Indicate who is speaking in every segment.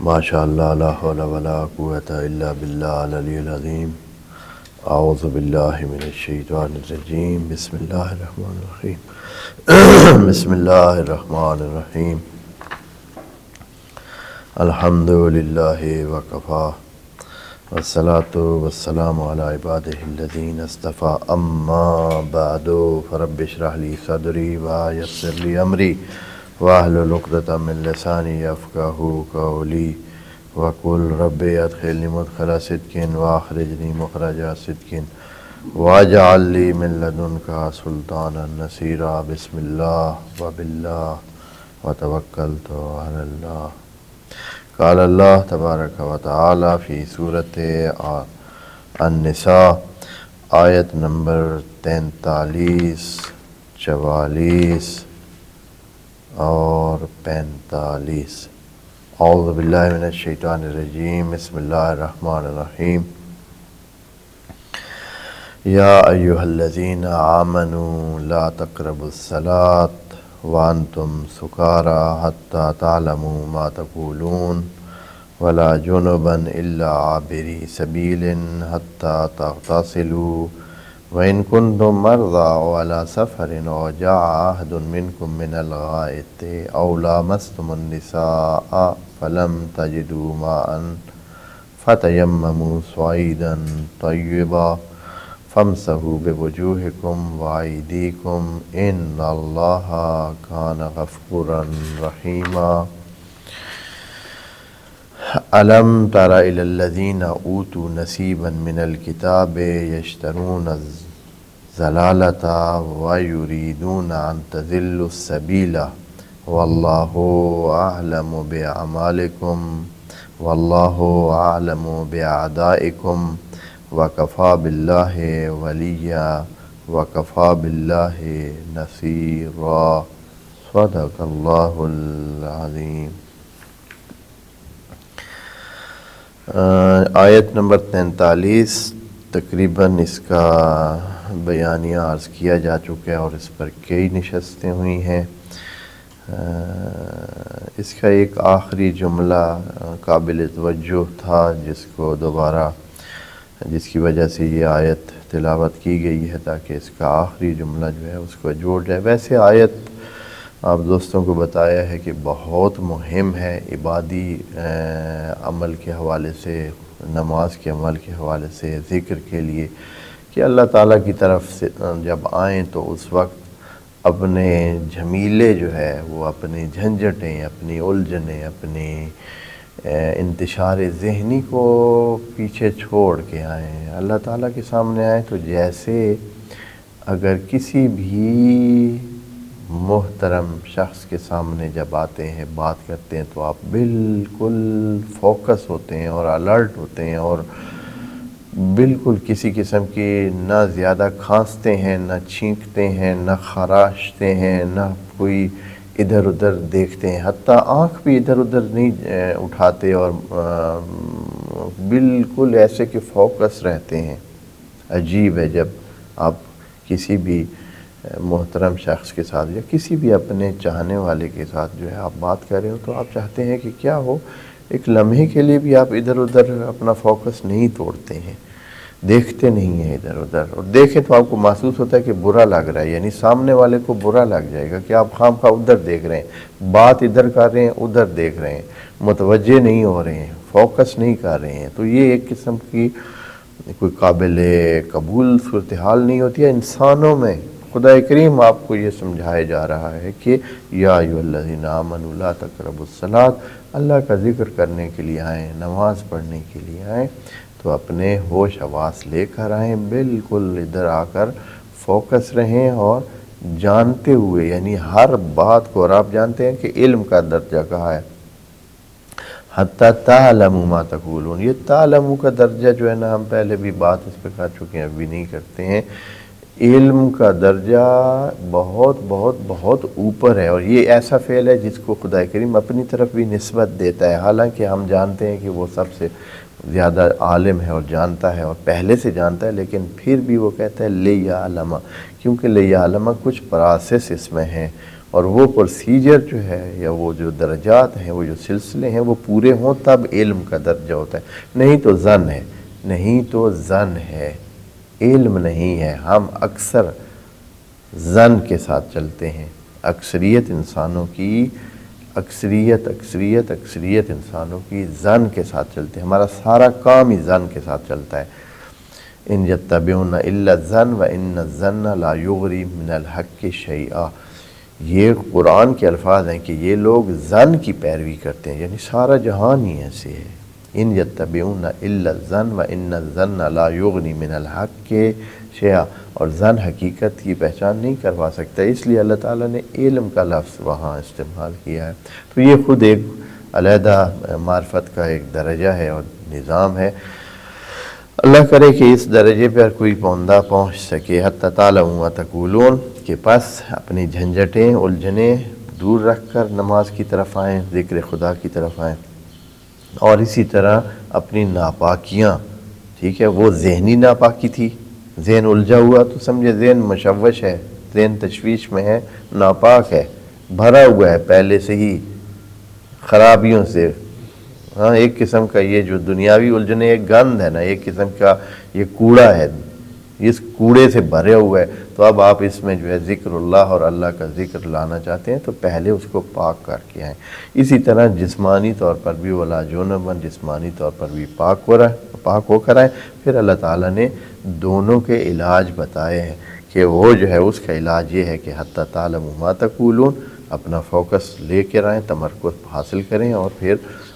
Speaker 1: ماشاء اللہ لا حول ولا قوۃ الا باللہ العلی العظیم۔ اعوذ باللہ من الشیطان الرجیم، بسم اللہ الرحمن الرحیم۔ بسم اللہ الرحمن الرحیم۔ الحمد للہ وکفیٰ والصلاۃ والسلام علی عبادہ الذین اصطفیٰ، اما بعد فرب اشرح لی صدری ویسر لی امری واحلل عقدۃ من لسانی یفقہوا قولی وقل رب ادخلنی مدخل صدق واخرجنی مخرج صدق واجعل لی من لدنک سلطانا نصیرا۔ بسم اللہ وباللہ وتوکلت علی اللہ۔ قال اللہ تبارک و تعالی فی سورۃ النساء، آیت نمبر 43، 44 اور 45۔ اعوذ باللہ من الشیطان الرجیم، بسم اللہ الرحمن الرحیم۔ یا ایہا الذین آمنوا لا تقربوا الصلاة وانتم سکارى حتی تعلموا ما تقولون ولا جنبا الا عابری سبیل حتی تغتسلوا وَإِن كُنتُم مَّرْضَىٰ أَوْ عَلَىٰ سَفَرٍ أَوْ جَاءَ أَحَدٌ مِّنكُم مِّنَ الْغَائِطِ أَوْ لَامَسْتُمُ النِّسَاءَ فَلَمْ تَجِدُوا مَاءً فَتَيَمَّمُوا صَعِيدًا طَيِّبًا فَامْسَحُوا بِوُجُوهِكُمْ وَأَيْدِيكُمْ إِنَّ اللَّهَ كَانَ غَفُورًا رَّحِيمًا۔ أَلَمْ تَرَ إِلَى الَّذِينَ أُوتُوا نَصِيبًا مِّنَ الْكِتَابِ يَشْتَرُونَ الضَّلَالَةَ وَيُرِيدُونَ أَن تَضِلُّوا السَّبِيلَ وَاللَّهُ أَعْلَمُ بِأَعْمَالِكُمْ وَاللَّهُ أَعْلَمُ بِأَعْدَائِكُمْ وَكَفَىٰ بِاللَّهِ وَلِيًّا وَكَفَىٰ بِاللَّهِ نَصِيرًا۔ صدق اللہ العظیم۔ آیت نمبر 43 تقریباً اس کا بیانیہ عرض کیا جا چکا ہے اور اس پر کئی نشستیں ہوئی ہیں۔ اس کا ایک آخری جملہ قابل توجہ تھا جس کی وجہ سے یہ آیت تلاوت کی گئی ہے، تاکہ اس کا آخری جملہ جو ہے اس کو جوڑ جائے۔ ویسے آیت آپ دوستوں کو بتایا ہے کہ بہت مہم ہے عبادی عمل کے حوالے سے، نماز کے عمل کے حوالے سے، ذکر کے لیے، کہ اللہ تعالیٰ کی طرف سے جب آئیں تو اس وقت اپنے جھمیلے جو ہے وہ اپنی جھنجھٹیں، اپنی الجھنیں، اپنی انتشار ذہنی کو پیچھے چھوڑ کے آئیں، اللہ تعالیٰ کے سامنے آئیں تو جیسے اگر کسی بھی محترم شخص کے سامنے جب آتے ہیں، بات کرتے ہیں، تو آپ بالکل فوکس ہوتے ہیں اور الرٹ ہوتے ہیں اور بالکل کسی قسم کی نہ زیادہ کھانستے ہیں، نہ چھینکتے ہیں، نہ خراشتے ہیں، نہ کوئی ادھر ادھر دیکھتے ہیں، حتیٰ آنکھ بھی ادھر ادھر نہیں اٹھاتے، اور بالکل ایسے کہ فوکس رہتے ہیں۔ عجیب ہے جب آپ کسی بھی محترم شخص کے ساتھ یا کسی بھی اپنے چاہنے والے کے ساتھ جو ہے آپ بات کر رہے ہو، تو آپ چاہتے ہیں کہ کیا ہو، ایک لمحے کے لیے بھی آپ ادھر ادھر اپنا فوکس نہیں توڑتے ہیں، دیکھتے نہیں ہیں ادھر ادھر، اور دیکھیں تو آپ کو محسوس ہوتا ہے کہ برا لگ رہا ہے، یعنی سامنے والے کو برا لگ جائے گا کہ آپ خام خواہ ادھر دیکھ رہے ہیں، بات ادھر کر رہے ہیں، ادھر دیکھ رہے ہیں، متوجہ نہیں ہو رہے ہیں، فوکس نہیں کر رہے ہیں، تو یہ ایک قسم کی کوئی قابل قبول صورتحال نہیں ہوتی ہے انسانوں میں۔ خدا کریم آپ کو یہ سمجھایا جا رہا ہے کہ یا ایھا الذین آمنوا لا تقربوا الصلاۃ، اللہ کا ذکر کرنے کے لیے آئیں، نماز پڑھنے کے لیے آئیں تو اپنے ہوش حواس لے کر آئیں، بالکل ادھر آ کر فوکس رہیں اور جانتے ہوئے، یعنی ہر بات کو، اور آپ جانتے ہیں کہ علم کا درجہ کہا ہے حتی تعلموا ما تقولون، یہ تعلموا کا درجہ جو ہے نا، ہم پہلے بھی بات اس پہ کر چکے ہیں، ابھی نہیں کرتے ہیں۔ علم کا درجہ بہت بہت بہت اوپر ہے، اور یہ ایسا فعل ہے جس کو خدا کریم اپنی طرف بھی نسبت دیتا ہے، حالانکہ ہم جانتے ہیں کہ وہ سب سے زیادہ عالم ہے اور جانتا ہے اور پہلے سے جانتا ہے، لیکن پھر بھی وہ کہتا ہے لیعلم، کیونکہ لیعلم کچھ پراسس اس میں ہیں، اور وہ پروسیجر جو ہے یا وہ جو درجات ہیں، وہ جو سلسلے ہیں وہ پورے ہوں تب علم کا درجہ ہوتا ہے، نہیں تو ظن ہے، نہیں تو ظن ہے، علم نہیں ہے۔ ہم اکثر ظن کے ساتھ چلتے ہیں، اکثریت انسانوں کی اکثریت انسانوں کی ظن کے ساتھ چلتے ہیں، ہمارا سارا کام ہی ظن کے ساتھ چلتا ہے۔ ان یتبعون الا الظن وان الظن لا یغنی من الحق شیئا، یہ قرآن کے الفاظ ہیں کہ یہ لوگ ظن کی پیروی کرتے ہیں، یعنی سارا جہان ہی ایسے ہے۔ ان یتبعون الا الظن وان الظن لا یغنی من الحق شیئا، اور ظن حقیقت کی پہچان نہیں کروا سکتا، اس لیے اللہ تعالیٰ نے علم کا لفظ وہاں استعمال کیا ہے۔ تو یہ خود ایک علیحدہ معرفت کا ایک درجہ ہے اور نظام ہے۔ اللہ کرے کہ اس درجے پر کوئی بندہ پہنچ سکے، حتی تعلموا ما تقولون، کہ پس اپنی جھنجھٹیں الجھنیں دور رکھ کر نماز کی طرف آئیں، ذکر خدا کی طرف آئیں، اور اسی طرح اپنی ناپاکیاں، ٹھیک ہے، وہ ذہنی ناپاکی تھی، ذہن الجھا ہوا تو سمجھے ذہن مشوش ہے، ذہن تشویش میں ہے، ناپاک ہے، بھرا ہوا ہے پہلے سے ہی خرابیوں سے۔ ہاں، ایک قسم کا یہ جو دنیاوی الجھنے ایک گند ہے نا، ایک قسم کا یہ کوڑا ہے، اس کوڑے سے بھرے ہوا ہے۔ تو اب آپ اس میں جو ہے ذکر اللہ اور اللہ کا ذکر لانا چاہتے ہیں تو پہلے اس کو پاک کر کے آئیں۔ اسی طرح جسمانی طور پر بھی ولا جنبا، جسمانی طور پر بھی پاک ہو کر آئیں۔ پھر اللہ تعالیٰ نے دونوں کے علاج بتائے ہیں کہ وہ جو ہے اس کا علاج یہ ہے کہ حتی تعلموا ما تقولون، اپنا فوکس لے کر آئیں، تمرکز حاصل کریں، اور پھر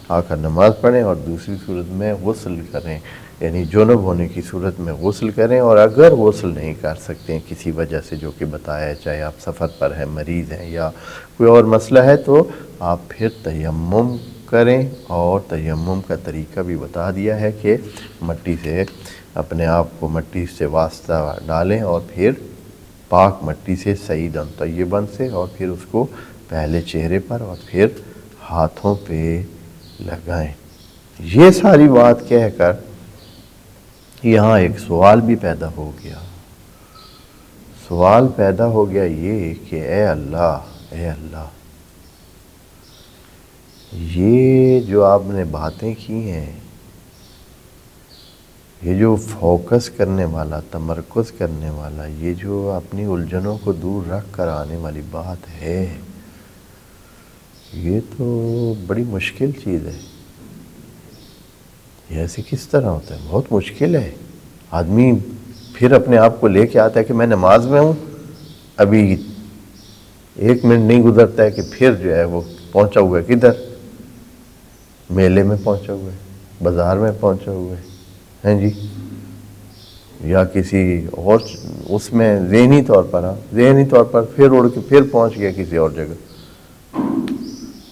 Speaker 1: آ کر نماز پڑھیں، اور دوسری صورت میں غسل کریں، یعنی جنب ہونے کی صورت میں غسل کریں۔ اور اگر غسل نہیں کر سکتے ہیں کسی وجہ سے جو کہ بتایا ہے، چاہے آپ سفر پر ہیں، مریض ہیں، یا کوئی اور مسئلہ ہے، تو آپ پھر تیمم کریں، اور تیمم کا طریقہ بھی بتا دیا ہے کہ مٹی سے اپنے آپ کو مٹی سے واسطہ ڈالیں، اور پھر پاک مٹی سے سعیداً طیباً سے، اور پھر اس کو پہلے چہرے پر اور پھر ہاتھوں پہ لگائیں۔ یہ ساری بات کہہ کر یہاں ایک سوال بھی پیدا ہو گیا۔ سوال پیدا ہو گیا یہ کہ اے اللہ یہ جو آپ نے باتیں کی ہیں، یہ جو فوکس کرنے والا، تمرکز کرنے والا، یہ جو اپنی الجھنوں کو دور رکھ کر آنے والی بات ہے، یہ تو بڑی مشکل چیز ہے۔ یہ ایسے کس طرح ہوتا ہے؟ بہت مشکل ہے۔ آدمی پھر اپنے آپ کو لے کے آتا ہے کہ میں نماز میں ہوں، ابھی 1 منٹ نہیں گزرتا ہے کہ پھر جو ہے وہ پہنچا ہوا ہے کدھر؟ میلے میں پہنچا ہوا ہے، بازار میں پہنچا ہوا ہے، ہیں جی، یا کسی اور اس میں ذہنی طور پر پھر اڑ کے پھر پہنچ گیا کسی اور جگہ۔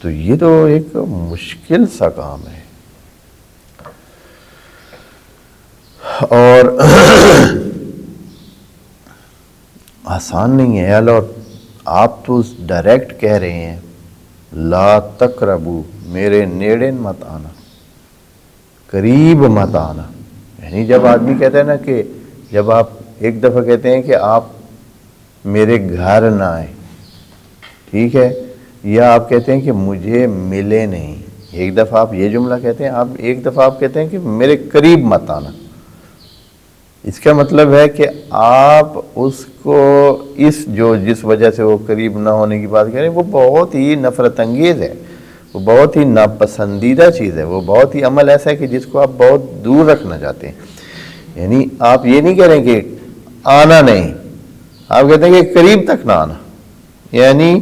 Speaker 1: تو یہ تو ایک مشکل سا کام ہے، اور آسان نہیں ہے۔ اور آپ تو ڈائریکٹ کہہ رہے ہیں لا تقربو، میرے نیڑے مت آنا، قریب مت آنا۔ یعنی جب آدمی کہتا ہے نا کہ جب آپ ایک دفعہ کہتے ہیں کہ آپ میرے گھر نہ آئیں، ٹھیک ہے، یا آپ کہتے ہیں کہ مجھے ملے نہیں، ایک دفعہ آپ یہ جملہ کہتے ہیں، ایک دفعہ آپ کہتے ہیں کہ میرے قریب مت آنا۔ اس کا مطلب ہے کہ آپ اس کو جس وجہ سے وہ قریب نہ ہونے کی بات کریں، وہ بہت ہی نفرت انگیز ہے، وہ بہت ہی ناپسندیدہ چیز ہے، وہ بہت ہی عمل ایسا ہے کہ جس کو آپ بہت دور رکھنا چاہتے ہیں۔ یعنی آپ یہ نہیں کہہ رہے کہ آنا نہیں، آپ کہتے ہیں کہ قریب تک نہ آنا، یعنی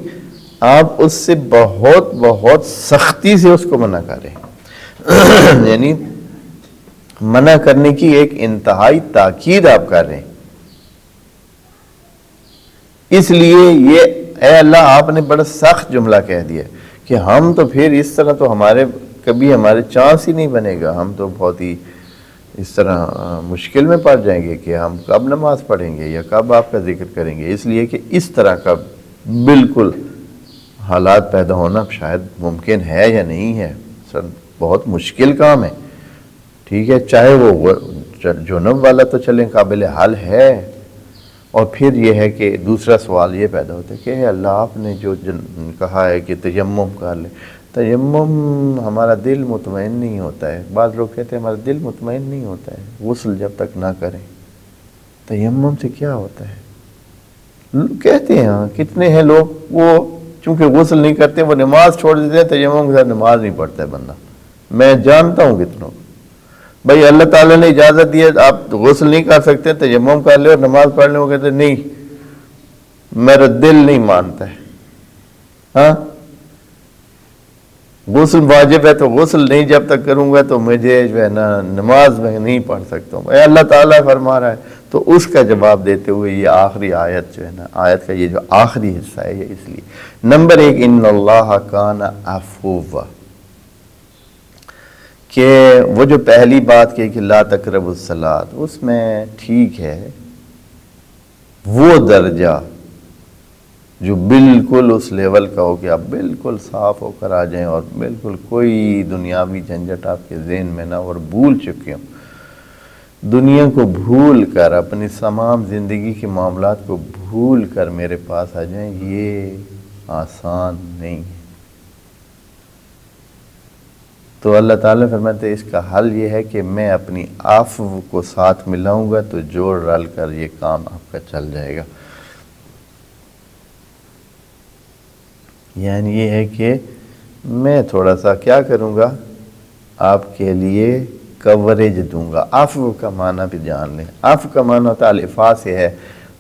Speaker 1: آپ اس سے بہت سختی سے اس کو منع کریں، یعنی منع کرنے کی ایک انتہائی تاکید آپ کر رہے ہیں۔ اس لیے یہ اے اللہ آپ نے بڑا سخت جملہ کہہ دیا کہ ہم تو پھر اس طرح تو کبھی ہمارے چانس ہی نہیں بنے گا، ہم تو بہت ہی اس طرح مشکل میں پڑ جائیں گے کہ ہم کب نماز پڑھیں گے یا کب آپ کا ذکر کریں گے۔ اس لیے کہ اس طرح کا بالکل حالات پیدا ہونا شاید ممکن ہے یا نہیں ہے، سر بہت مشکل کام ہے، ٹھیک ہے، چاہے وہ جنب والا تو چلیں قابل حل ہے، اور پھر یہ ہے کہ دوسرا سوال یہ پیدا ہوتا ہے کہ اے اللہ آپ نے جو کہا ہے کہ تیمم کر لیں، تیمم ہمارا دل مطمئن نہیں ہوتا ہے. بعض لوگ کہتے ہیں ہمارا دل مطمئن نہیں ہوتا ہے غسل جب تک نہ کریں. تیمم سے کیا ہوتا ہے؟ کہتے ہیں ہاں کتنے ہیں لوگ وہ چونکہ غسل نہیں کرتے وہ نماز چھوڑ دیتے ہیں، تیمم کے ساتھ نماز نہیں پڑھتا ہے بندہ. میں جانتا ہوں کتنوں. بھائی اللہ تعالیٰ نے اجازت دی ہے آپ غسل نہیں کر سکتے تیمم کر لے اور نماز پڑھ لیں. وہ کہتے ہیں نہیں میرا دل نہیں مانتا ہے. ہاں غسل واجب ہے تو غسل نہیں جب تک کروں گا تو مجھے جو ہے نا نماز میں نہیں پڑھ سکتا ہوں. اے اللہ تعالیٰ فرما رہا ہے. تو اس کا جواب دیتے ہوئے یہ آخری آیت جو ہے نا، آیت کا یہ جو آخری حصہ ہے یہ اس لیے نمبر 1 ان اللہ کان عفوا، کہ وہ جو پہلی بات کہ لا تقربوا الصلاۃ اس میں ٹھیک ہے وہ درجہ جو بالکل اس لیول کا ہو کہ آپ بالکل صاف ہو کر آ جائیں اور بالکل کوئی دنیاوی جھنجھٹ آپ کے ذہن میں نہ اور بھول چکے ہوں، دنیا کو بھول کر اپنی تمام زندگی کے معاملات کو بھول کر میرے پاس آ جائیں، یہ آسان نہیں ہے. تو اللہ تعالیٰ فرماتے ہیں اس کا حل یہ ہے کہ میں اپنی عفو کو ساتھ ملاؤں گا تو جوڑ رل کر یہ کام آپ کا چل جائے گا. یعنی یہ ہے کہ میں تھوڑا سا کیا کروں گا آپ کے لیے کوریج دوں گا. عفو کا معنی بھی جان لیں. عفو کا معنی ہوتا ہے الافا سے ہے،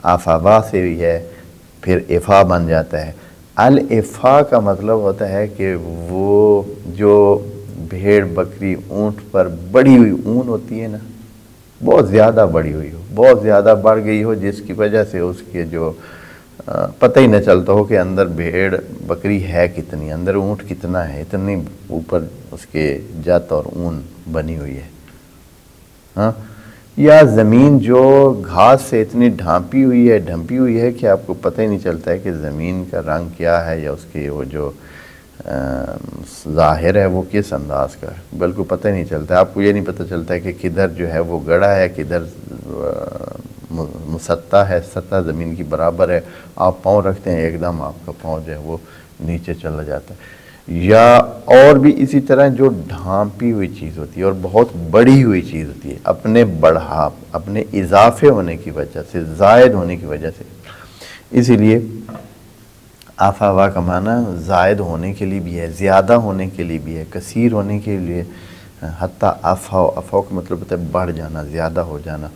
Speaker 1: عفوا سے بھی ہے، پھر افا بن جاتا ہے. الافا کا مطلب ہوتا ہے کہ وہ جو بھیڑ بکری اونٹ پر بڑھی ہوئی اون ہوتی ہے نا، بہت زیادہ بڑھی ہوئی ہو، بہت زیادہ بڑھ گئی ہو جس کی وجہ سے اس کے جو پتہ ہی نہ چلتا ہو کہ اندر بھیڑ بکری ہے کتنی، اندر اونٹ کتنا ہے، اتنی اوپر اس کے جت اور اون بنی ہوئی ہے. ہاں یا زمین جو گھاس سے اتنی ڈھانپی ہوئی ہے کہ آپ کو پتہ ہی نہیں چلتا ہے کہ زمین کا رنگ کیا ہے یا اس کے وہ جو ظاہر ہے وہ کس انداز کا ہے، بالکل پتہ ہی نہیں چلتا ہے. آپ کو یہ نہیں پتہ چلتا ہے کہ کدھر جو ہے وہ گڑا ہے، کدھر مسطح ہے، سطح زمین کی برابر ہے. آپ پاؤں رکھتے ہیں ایک دم آپ کا پاؤں جو ہے وہ نیچے چلا جاتا ہے. یا اور بھی اسی طرح جو ڈھانپی ہوئی چیز ہوتی ہے اور بہت بڑی ہوئی چیز ہوتی ہے اپنے بڑھاپ، اپنے اضافے ہونے کی وجہ سے، زائد ہونے کی وجہ سے. اسی لیے عفوا کا معنی زائد ہونے کے لیے بھی ہے، زیادہ ہونے کے لیے بھی ہے، کثیر ہونے کے لیے، حتیٰ عفو کا مطلب ہوتا ہے بڑھ جانا، زیادہ ہو جانا.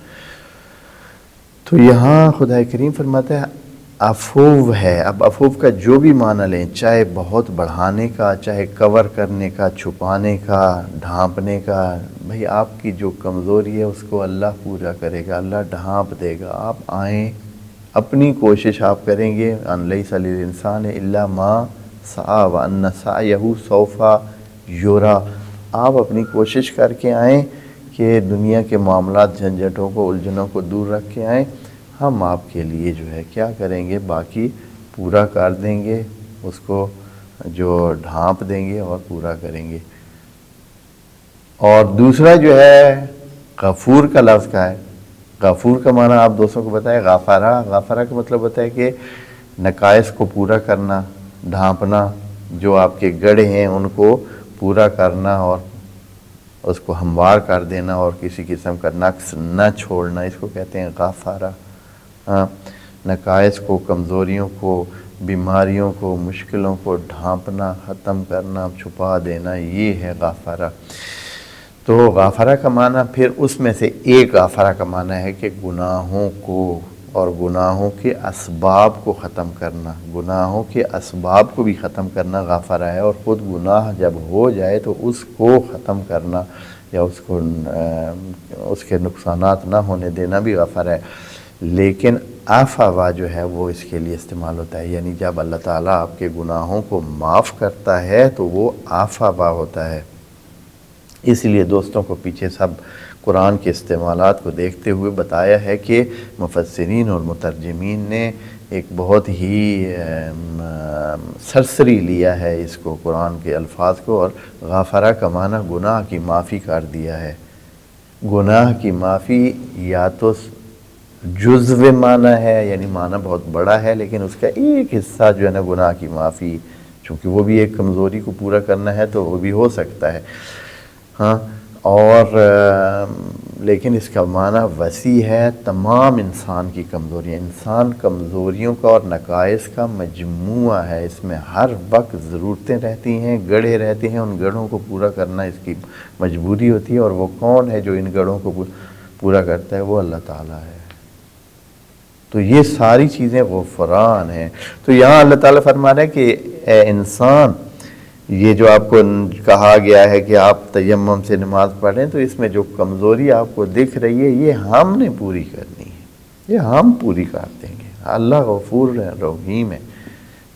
Speaker 1: تو یہاں خدا کریم فرماتا ہے عفو ہے. اب عفو کا جو بھی معنی لیں، چاہے بہت بڑھانے کا، چاہے کور کرنے کا، چھپانے کا، ڈھانپنے کا، بھئی آپ کی جو کمزوری ہے اس کو اللہ پورا کرے گا، اللہ ڈھانپ دے گا. آپ آئیں، اپنی کوشش آپ کریں گے. ان لیس للانسان الا ما سعی وان سعیہ سوف یری. آپ اپنی کوشش کر کے آئیں کہ دنیا کے معاملات، جھنجھٹوں کو، الجھنوں کو دور رکھ کے آئیں. ہم آپ کے لیے جو ہے کیا کریں گے، باقی پورا کر دیں گے، اس کو جو ڈھانپ دیں گے اور پورا کریں گے. اور دوسرا جو ہے غفور کا لفظ کا ہے. غفور کا معنی آپ دوستوں کو بتائیں. غفرہ کا مطلب ہوتا ہے کہ نقائص کو پورا کرنا، ڈھانپنا، جو آپ کے گڑھے ہیں ان کو پورا کرنا اور اس کو ہموار کر دینا اور کسی قسم کا نقص نہ چھوڑنا، اس کو کہتے ہیں غفرہ. نقائص کو، کمزوریوں کو، بیماریوں کو، مشکلوں کو ڈھانپنا، ختم کرنا، چھپا دینا، یہ ہے غفرہ. تو غفرہ کا معنی پھر اس میں سے ایک غفرہ کا معنی ہے کہ گناہوں کو اور گناہوں کے اسباب کو ختم کرنا، گناہوں کے اسباب کو بھی ختم کرنا غفرہ ہے. اور خود گناہ جب ہو جائے تو اس کو ختم کرنا یا اس کے نقصانات نہ ہونے دینا بھی غفرہ ہے. لیکن عفوا جو ہے وہ اس کے لیے استعمال ہوتا ہے، یعنی جب اللہ تعالیٰ آپ کے گناہوں کو معاف کرتا ہے تو وہ عفوا ہوتا ہے. اس لیے دوستوں کو پیچھے سب قرآن کے استعمالات کو دیکھتے ہوئے بتایا ہے کہ مفسرین اور مترجمین نے ایک بہت ہی سرسری لیا ہے اس کو، قرآن کے الفاظ کو، اور غفرہ کا معنی گناہ کی معافی کر دیا ہے. گناہ کی معافی یا تو جزو معنی ہے، یعنی معنی بہت بڑا ہے، لیکن اس کا ایک حصہ جو ہے نا گناہ کی معافی، چونکہ وہ بھی ایک کمزوری کو پورا کرنا ہے تو وہ بھی ہو سکتا ہے، ہاں، اور لیکن اس کا معنی وسیع ہے، تمام انسان کی کمزوریاں، انسان کمزوریوں کا اور نقائص کا مجموعہ ہے، اس میں ہر وقت ضرورتیں رہتی ہیں، گڑھے رہتے ہیں، ان گڑھوں کو پورا کرنا اس کی مجبوری ہوتی ہے، اور وہ کون ہے جو ان گڑھوں کو پورا کرتا ہے؟ وہ اللہ تعالیٰ ہے۔ تو یہ ساری چیزیں غفران ہیں۔ تو یہاں اللہ تعالیٰ فرما رہا ہے کہ اے انسان، یہ جو آپ کو کہا گیا ہے کہ آپ تیمم سے نماز پڑھیں، تو اس میں جو کمزوری آپ کو دکھ رہی ہے یہ ہم نے پوری کرنی ہے، یہ ہم پوری کر دیں گے۔ اللہ غفور رحیم ہے،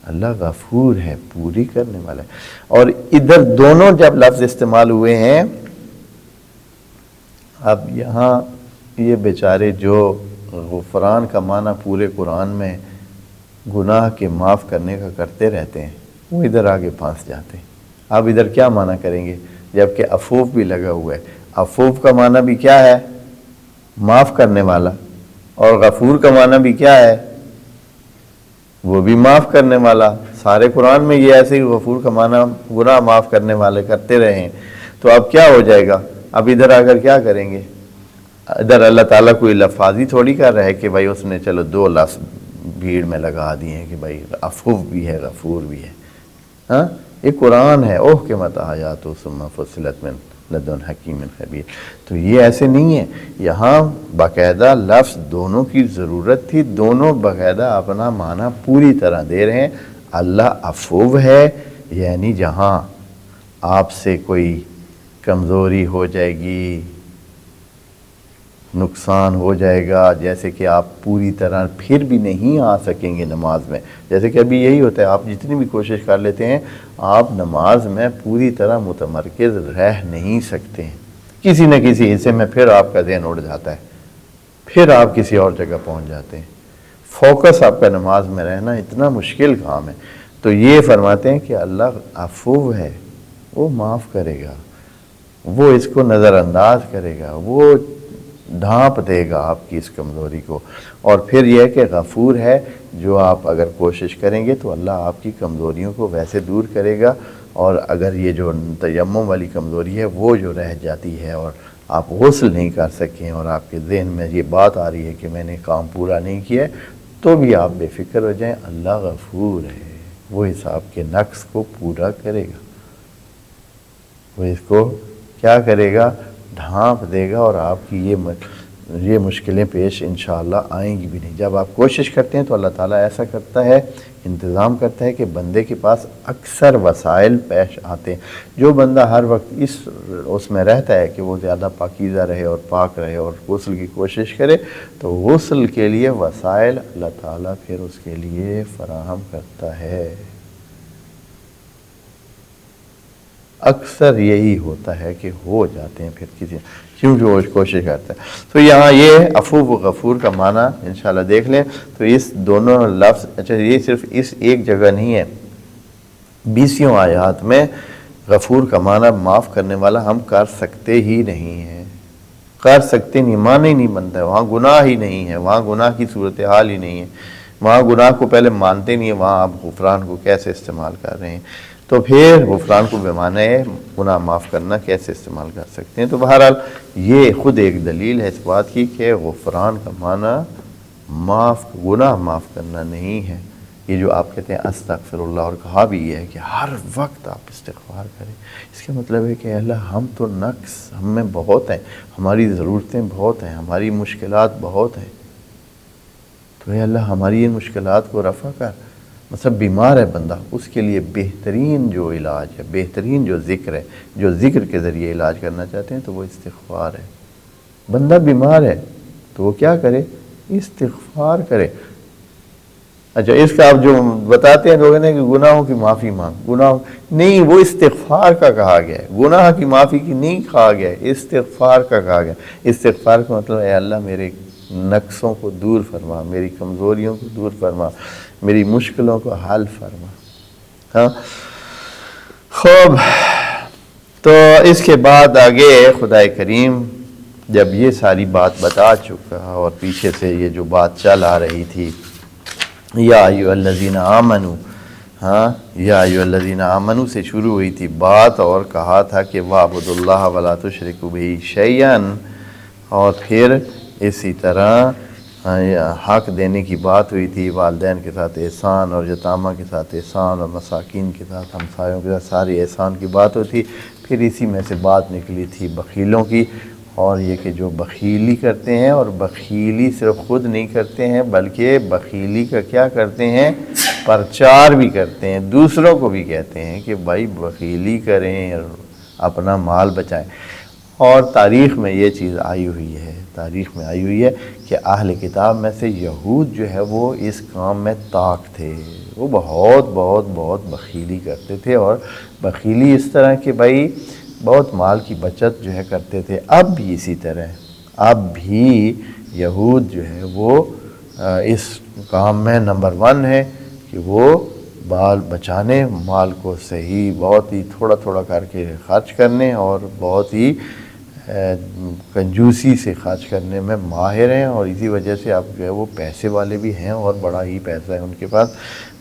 Speaker 1: اللہ غفور ہے، پوری کرنے والا ہے۔ اور ادھر دونوں جب لفظ استعمال ہوئے ہیں، اب یہاں یہ بیچارے جو غفران کا معنی پورے قرآن میں گناہ کے معاف کرنے کا کرتے رہتے ہیں، وہ ادھر آگے پھنس جاتے ہیں۔ اب ادھر کیا معنی کریں گے؟ جبکہ عفو بھی لگا ہوا ہے۔ عفو کا معنی بھی کیا ہے؟ معاف کرنے والا۔ اور غفور کا معنی بھی کیا ہے؟ وہ بھی معاف کرنے والا۔ سارے قرآن میں یہ ایسے ہی غفور کا معنی گناہ معاف کرنے والے کرتے رہے ہیں۔ تو اب کیا ہو جائے گا؟ اب ادھر آ کر کیا کریں گے؟ ادھر اللہ تعالیٰ کوئی لفاظی تھوڑی کر رہا ہے کہ بھائی اس نے چلو دو لفظ بھیڑ میں لگا دیے ہیں کہ بھائی عفو بھی ہے، غفور بھی ہے۔ ہاں، یہ قرآن ہے، احکمت آیات ثم فصلت من لدن حکیم خبیر۔ تو یہ ایسے نہیں ہے، یہاں باقاعدہ لفظ دونوں کی ضرورت تھی، دونوں باقاعدہ اپنا معنی پوری طرح دے رہے ہیں۔ اللہ عفو ہے، یعنی جہاں آپ سے کوئی کمزوری ہو جائے گی، نقصان ہو جائے گا، جیسے کہ آپ پوری طرح پھر بھی نہیں آ سکیں گے نماز میں، جیسے کہ ابھی یہی ہوتا ہے، آپ جتنی بھی کوشش کر لیتے ہیں آپ نماز میں پوری طرح متمرکز رہ نہیں سکتے ہیں، کسی نہ کسی حصے میں پھر آپ کا ذہن اڑ جاتا ہے، پھر آپ کسی اور جگہ پہنچ جاتے ہیں۔ فوکس آپ کا نماز میں رہنا اتنا مشکل کام ہے۔ تو یہ فرماتے ہیں کہ اللہ عفو ہے، وہ معاف کرے گا، وہ اس کو نظر انداز کرے گا، وہ ڈھانپ دے گا آپ کی اس کمزوری کو۔ اور پھر یہ کہ غفور ہے، جو آپ اگر کوشش کریں گے تو اللہ آپ کی کمزوریوں کو ویسے دور کرے گا، اور اگر یہ جو تیمم والی کمزوری ہے وہ جو رہ جاتی ہے اور آپ غسل نہیں کر سکیں اور آپ کے ذہن میں یہ بات آ رہی ہے کہ میں نے کام پورا نہیں کیا، تو بھی آپ بے فکر ہو جائیں، اللہ غفور ہے، وہ اس آپ کے نقص کو پورا کرے گا، وہ اس کو کیا کرے گا؟ ڈھانپ دے گا، اور آپ کی یہ مشکلیں پیش انشاءاللہ آئیں گی بھی نہیں۔ جب آپ کوشش کرتے ہیں تو اللہ تعالیٰ ایسا کرتا ہے، انتظام کرتا ہے کہ بندے کے پاس اکثر وسائل پیش آتے ہیں۔ جو بندہ ہر وقت اس میں رہتا ہے کہ وہ زیادہ پاکیزہ رہے اور پاک رہے اور غسل کی کوشش کرے، تو غسل کے لیے وسائل اللہ تعالیٰ پھر اس کے لیے فراہم کرتا ہے۔ اکثر یہی ہوتا ہے کہ ہو جاتے ہیں پھر کسی، کیونکہ وہ کوشش کرتا ہے۔ تو یہاں یہ عفو و غفور کا معنی انشاءاللہ دیکھ لیں۔ تو اس دونوں لفظ، اچھا یہ صرف اس ایک جگہ نہیں ہے، 20 آیات میں غفور کا معنی معاف کرنے والا ہم کر سکتے ہی نہیں ہیں، کر سکتے نہیں، معنی ہی نہیں بنتا ہے، وہاں گناہ ہی نہیں ہے، وہاں گناہ کی صورتحال ہی نہیں ہے، وہاں گناہ کو پہلے مانتے نہیں ہیں، وہاں آپ غفران کو کیسے استعمال کر رہے ہیں؟ تو پھر غفران کو بمعنی گناہ معاف کرنا کیسے استعمال کر سکتے ہیں؟ تو بہرحال یہ خود ایک دلیل ہے اس بات کی کہ غفران کا معنی گناہ معاف کرنا نہیں ہے۔ یہ جو آپ کہتے ہیں استغفر اللہ، اور کہا بھی یہ ہے کہ ہر وقت آپ استغفار کریں، اس کا مطلب ہے کہ اللہ ہم تو نقص ہم میں بہت ہیں، ہماری ضرورتیں بہت ہیں، ہماری مشکلات بہت ہیں، تو اے اللہ ہماری ان مشکلات کو رفع کر۔ مطلب بیمار ہے بندہ، اس کے لیے بہترین جو علاج ہے، بہترین جو ذکر ہے، جو ذکر کے ذریعے علاج کرنا چاہتے ہیں تو وہ استغفار ہے۔ بندہ بیمار ہے تو وہ کیا کرے؟ استغفار کرے۔ اچھا اس کا آپ جو بتاتے ہیں لوگوں نے کہ گناہوں کی معافی مانگ، گناہ نہیں، وہ استغفار کا کہا گیا ہے، گناہ کی معافی کی نہیں کہا گیا ہے، استغفار کا کہا گیا۔ استغفار کا مطلب اے اللہ میرے نقصوں کو دور فرما، میری کمزوریوں کو دور فرما، میری مشکلوں کو حل فرما۔ ہاں خوب، تو اس کے بعد آگے خدا کریم جب یہ ساری بات بتا چکا اور پیچھے سے یہ جو بات چل آ رہی تھی یا ایھا الذین آمنو، ہاں یا ایھا الذین آمنو سے شروع ہوئی تھی بات، اور کہا تھا کہ وَاعْبُدُوا اللَّهَ وَلَا تُشْرِكُوا بِهِ شَيْئًا، اور پھر اسی طرح حق دینے کی بات ہوئی تھی، والدین کے ساتھ احسان اور یتامہ کے ساتھ احسان اور مساکین کے ساتھ، ہمسایوں کے ساتھ ساری احسان کی بات ہوئی تھی۔ پھر اسی میں سے بات نکلی تھی بخیلوں کی، اور یہ کہ جو بخیلی کرتے ہیں، اور بخیلی صرف خود نہیں کرتے ہیں بلکہ بخیلی کا کیا کرتے ہیں، پرچار بھی کرتے ہیں، دوسروں کو بھی کہتے ہیں کہ بھائی بخیلی کریں اور اپنا مال بچائیں۔ اور تاریخ میں یہ چیز آئی ہوئی ہے، تاریخ میں آئی ہوئی ہے کہ اہل کتاب میں سے یہود جو ہے وہ اس کام میں طاق تھے، وہ بہت بہت بہت بخیلی کرتے تھے، اور بخیلی اس طرح کہ بھائی بہت مال کی بچت جو ہے کرتے تھے۔ اب بھی اسی طرح، اب بھی یہود جو ہے وہ اس کام میں نمبر 1 ہے کہ وہ مال بچانے، مال کو صحیح بہت ہی تھوڑا تھوڑا کر کے خرچ کرنے، اور بہت ہی کنجوسی سے خرچ کرنے میں ماہر ہیں، اور اسی وجہ سے اب جو ہے وہ پیسے والے بھی ہیں، اور بڑا ہی پیسہ ہے ان کے پاس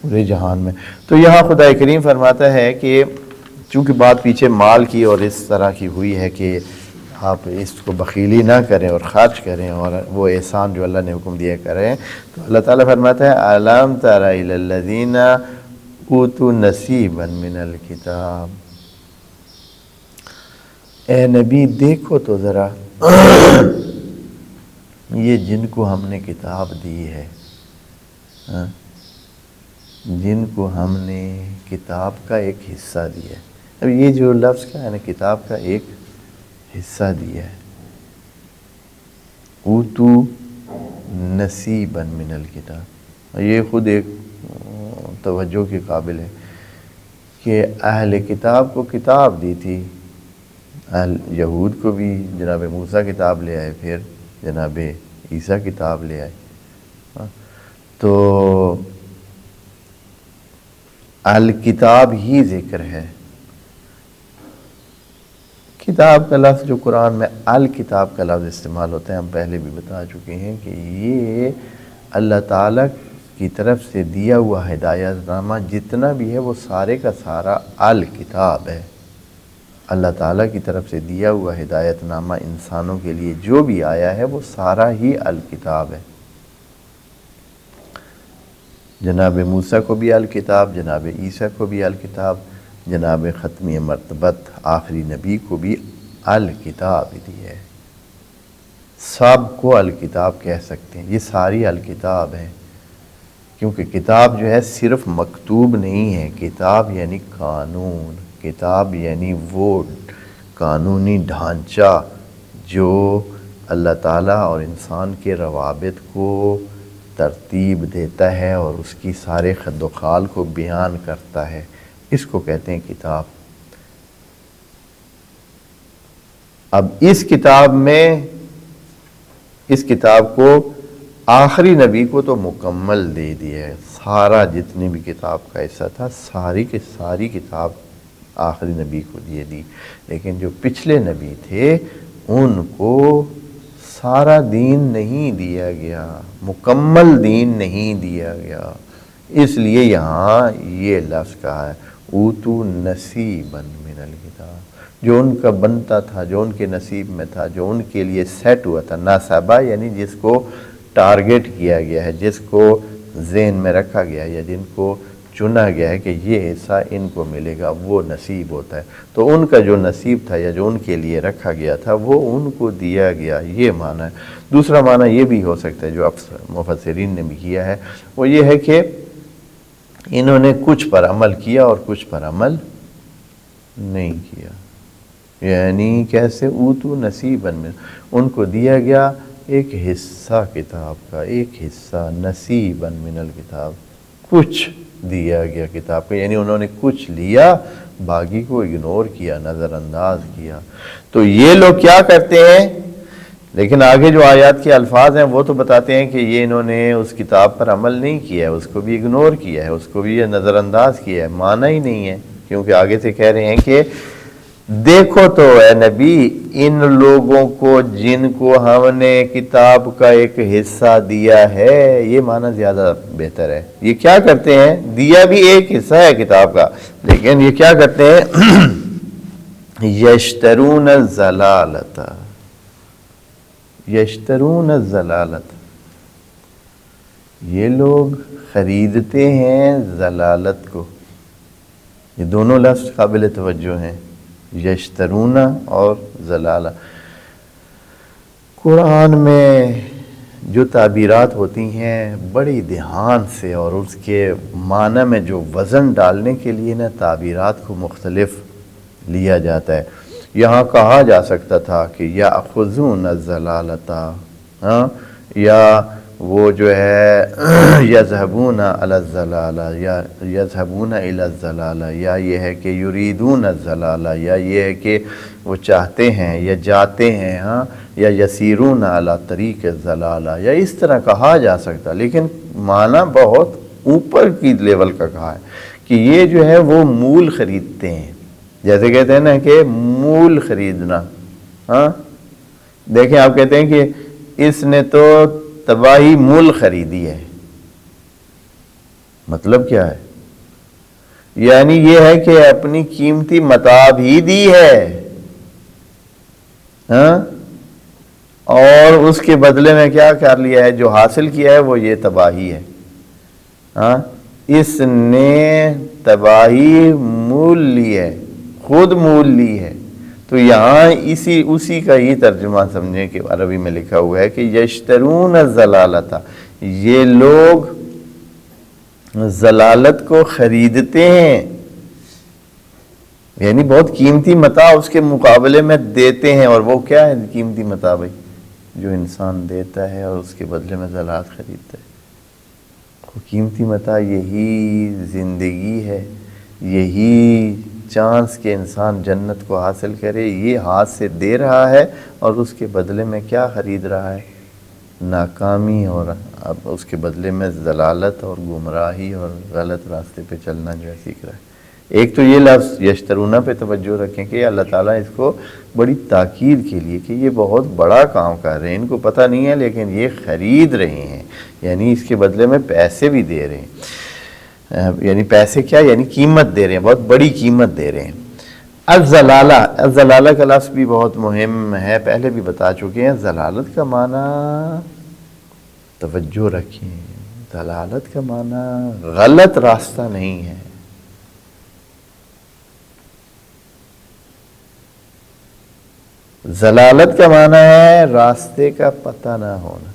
Speaker 1: پورے جہان میں۔ تو یہاں خدا کریم فرماتا ہے کہ چونکہ بات پیچھے مال کی اور اس طرح کی ہوئی ہے کہ آپ اس کو بخیلی نہ کریں اور خرچ کریں، اور وہ احسان جو اللہ نے حکم دیا کریں، تو اللہ تعالیٰ فرماتا ہے أَلَمْ تَرَ إِلَى الَّذِينَ أُوتُوا نَصِيبًا مِنَ الْكِتَابِ، اے نبی دیکھو تو ذرا یہ جن کو ہم نے کتاب دی ہے، جن کو ہم نے کتاب کا ایک حصہ دیا ہے۔ اب یہ جو لفظ کیا ہے نا، کتاب کا ایک حصہ دیا ہے، اوتو نصیبا من الکتاب، یہ خود ایک توجہ کے قابل ہے کہ اہل کتاب کو کتاب دی تھی، یہود کو بھی جناب موسیٰ کتاب لے آئے، پھر جناب عیسیٰ کتاب لے آئے، تو الکتاب ہی ذکر ہے۔ کتاب کا لفظ جو قرآن میں الکتاب کا لفظ استعمال ہوتا ہے، ہم پہلے بھی بتا چکے ہیں کہ یہ اللہ تعالیٰ کی طرف سے دیا ہوا ہدایت نامہ جتنا بھی ہے وہ سارے کا سارا الکتاب ہے۔ اللہ تعالیٰ کی طرف سے دیا ہوا ہدایت نامہ انسانوں کے لیے جو بھی آیا ہے وہ سارا ہی الکتاب ہے۔ جناب موسیٰ کو بھی الکتاب، جناب عیسیٰ کو بھی الکتاب، جناب ختمی مرتبت آخری نبی کو بھی الکتاب دی ہے۔ سب کو الکتاب کہہ سکتے ہیں، یہ ساری الکتاب ہے، کیونکہ کتاب جو ہے صرف مکتوب نہیں ہے، کتاب یعنی قانون، کتاب یعنی وہ قانونی ڈھانچہ جو اللہ تعالیٰ اور انسان کے روابط کو ترتیب دیتا ہے اور اس کی سارے خد و خال کو بیان کرتا ہے، اس کو کہتے ہیں کتاب۔ اب اس کتاب میں، اس کتاب کو آخری نبی کو تو مکمل دے دیا ہے، سارا جتنی بھی کتاب کا حصہ تھا ساری کی ساری کتاب آخری نبی کو دے دی، لیکن جو پچھلے نبی تھے ان کو سارا دین نہیں دیا گیا، مکمل دین نہیں دیا گیا، اس لیے یہاں یہ لفظ کہا ہے اوتو نصیبا من الکتاب، جو ان کا بنتا تھا، جو ان کے نصیب میں تھا، جو ان کے لیے سیٹ ہوا تھا، ناصبہ یعنی جس کو ٹارگٹ کیا گیا ہے، جس کو ذہن میں رکھا گیا ہے، یا جن کو چنا گیا ہے کہ یہ حصہ ان کو ملے گا، وہ نصیب ہوتا ہے۔ تو ان کا جو نصیب تھا یا جو ان کے لیے رکھا گیا تھا وہ ان کو دیا گیا، یہ معنی ہے۔ دوسرا معنی یہ بھی ہو سکتا ہے جو اکثر مفسرین نے بھی کیا ہے، وہ یہ ہے کہ انہوں نے کچھ پر عمل کیا اور کچھ پر عمل نہیں کیا، یعنی کیسے اوتو نصیبا من، ان کو دیا گیا ایک حصہ کتاب کا، ایک حصہ نصیبا من الکتاب، کچھ دیا گیا کتاب کا، یعنی انہوں نے کچھ لیا، باقی کو اگنور کیا، نظر انداز کیا۔ تو یہ لوگ کیا کرتے ہیں، لیکن آگے جو آیات کے الفاظ ہیں وہ تو بتاتے ہیں کہ یہ انہوں نے اس کتاب پر عمل نہیں کیا ہے، اس کو بھی اگنور کیا ہے، اس کو بھی یہ نظر انداز کیا ہے، مانا ہی نہیں ہے، کیونکہ آگے سے کہہ رہے ہیں کہ دیکھو تو اے نبی ان لوگوں کو جن کو ہم نے کتاب کا ایک حصہ دیا ہے، یہ معنی زیادہ بہتر ہے۔ یہ کیا کرتے ہیں؟ دیا بھی ایک حصہ ہے کتاب کا، لیکن یہ کیا کرتے ہیں؟ یشترون الضلالۃ، یشترون الضلالۃ، یہ لوگ خریدتے ہیں ضلالت کو۔ یہ دونوں لفظ قابل توجہ ہیں، یشترون اور ضلالہ۔ قرآن میں جو تعبیرات ہوتی ہیں بڑی دھیان سے، اور اس کے معنی میں جو وزن ڈالنے کے لیے نا تعبیرات کو مختلف لیا جاتا ہے۔ یہاں کہا جا سکتا تھا کہ یأخذون الضلالۃ، ہاں، یا وہ جو ہے یذهبون علی الضلالہ، یا یذهبون الی الضلالہ، یا یہ ہے کہ یریدون الضلالہ، یا یہ ہے کہ وہ چاہتے ہیں یا جاتے ہیں، ہاں، یا یسیرون علی طریق الضلالہ، یا اس طرح کہا جا سکتا، لیکن معنی بہت اوپر کی لیول کا کہا ہے کہ یہ جو ہے وہ مول خریدتے ہیں، جیسے کہتے ہیں نا کہ مول خریدنا۔ ہاں، دیکھیں آپ کہتے ہیں کہ اس نے تو تباہی مول خریدی ہے، مطلب کیا ہے؟ یعنی یہ ہے کہ اپنی قیمتی متاع بھی دی ہے، ہاں، اور اس کے بدلے میں کیا کر لیا ہے؟ جو حاصل کیا ہے وہ یہ تباہی ہے۔ ہاں، اس نے تباہی مول لی ہے، خود مول لی ہے۔ تو یہاں اسی کا ہی ترجمہ سمجھیں کہ عربی میں لکھا ہوا ہے کہ یشترون الضلالۃ، یہ لوگ ضلالت کو خریدتے ہیں، یعنی بہت قیمتی متاع اس کے مقابلے میں دیتے ہیں۔ اور وہ کیا ہے قیمتی متاع؟ بھائی جو انسان دیتا ہے اور اس کے بدلے میں ضلالت خریدتا ہے، قیمتی متاع یہی زندگی ہے، یہی چانس کہ انسان جنت کو حاصل کرے، یہ ہاتھ سے دے رہا ہے، اور اس کے بدلے میں کیا خرید رہا ہے؟ ناکامی، اور اب اس کے بدلے میں ضلالت اور گمراہی اور غلط راستے پہ چلنا جو ہے سیکھ رہا ہے۔ ایک تو یہ لفظ یشترونہ پہ توجہ رکھیں کہ اللہ تعالیٰ اس کو بڑی تاکید کے لیے کہ یہ بہت بڑا کام کر رہے ہیں، ان کو پتہ نہیں ہے لیکن یہ خرید رہے ہیں، یعنی اس کے بدلے میں پیسے بھی دے رہے ہیں، یعنی پیسے کیا؟ یعنی قیمت دے رہے ہیں، بہت بڑی قیمت دے رہے ہیں۔ الضلالہ، الضلالہ کا لفظ بھی بہت مہم ہے، پہلے بھی بتا چکے ہیں۔ ضلالت کا معنی توجہ رکھیں، ضلالت کا معنی غلط راستہ نہیں ہے، ضلالت کا معنی ہے راستے کا پتہ نہ ہونا،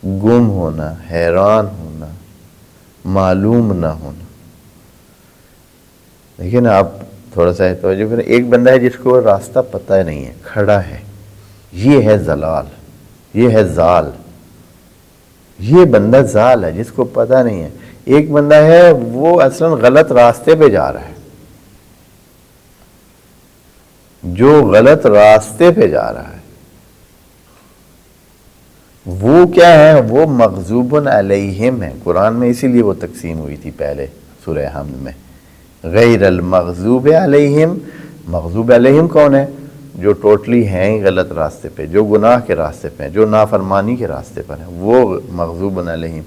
Speaker 1: گم ہونا، حیران ہونا، معلوم نہ ہونا۔ لیکن آپ تھوڑا سا توجہ کریں، ایک بندہ ہے جس کو راستہ پتہ نہیں ہے، کھڑا ہے، یہ ہے ضلال، یہ ہے زال، یہ بندہ زال ہے جس کو پتہ نہیں ہے۔ ایک بندہ ہے وہ اصلا غلط راستے پہ جا رہا ہے، جو غلط راستے پہ جا رہا ہے وہ کیا ہے؟ وہ مغضوب علیہم ہے۔ قرآن میں اسی لیے وہ تقسیم ہوئی تھی پہلے سورہ حمد میں، غیر المغضوب علیہم۔ مغضوب علیہم کون ہے؟ جو ٹوٹلی ہیں ہی غلط راستے پہ، جو گناہ کے راستے پہ ہیں، جو نافرمانی کے راستے پر ہیں، وہ مغضوب علیہم۔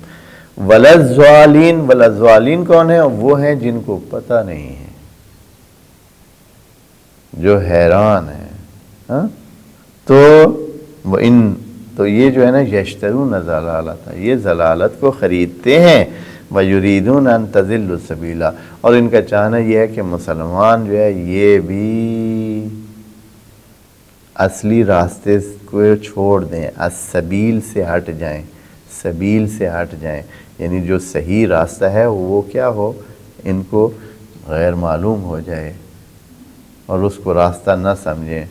Speaker 1: والضالین، والضالین کون ہے؟ وہ ہیں جن کو پتہ نہیں ہے، جو حیران ہے۔ ہاں، تو یہ جو ہے نا یشترون ضلالۃ، یہ ضلالت کو خریدتے ہیں۔ وَيُرِيدُونَ أَن تَضِلُّوا السَّبِيلَ، اور ان کا چاہنا یہ ہے کہ مسلمان جو ہے یہ بھی اصلی راستے کو چھوڑ دیں، السبیل سے ہٹ جائیں، سبیل سے ہٹ جائیں، یعنی جو صحیح راستہ ہے وہ کیا ہو؟ ان کو غیر معلوم ہو جائے اور اس کو راستہ نہ سمجھیں،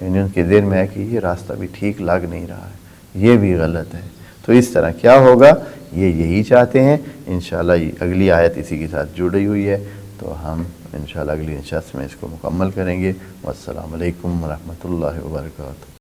Speaker 1: یعنی ان کے دل میں ہے کہ یہ راستہ بھی ٹھیک لگ نہیں رہا ہے، یہ بھی غلط ہے۔ تو اس طرح کیا ہوگا؟ یہ یہی چاہتے ہیں۔ انشاءاللہ اگلی آیت اسی کے ساتھ جڑی ہوئی ہے، تو ہم انشاءاللہ اگلی نشست میں اس کو مکمل کریں گے۔ والسلام علیکم ورحمۃ اللہ وبرکاتہ۔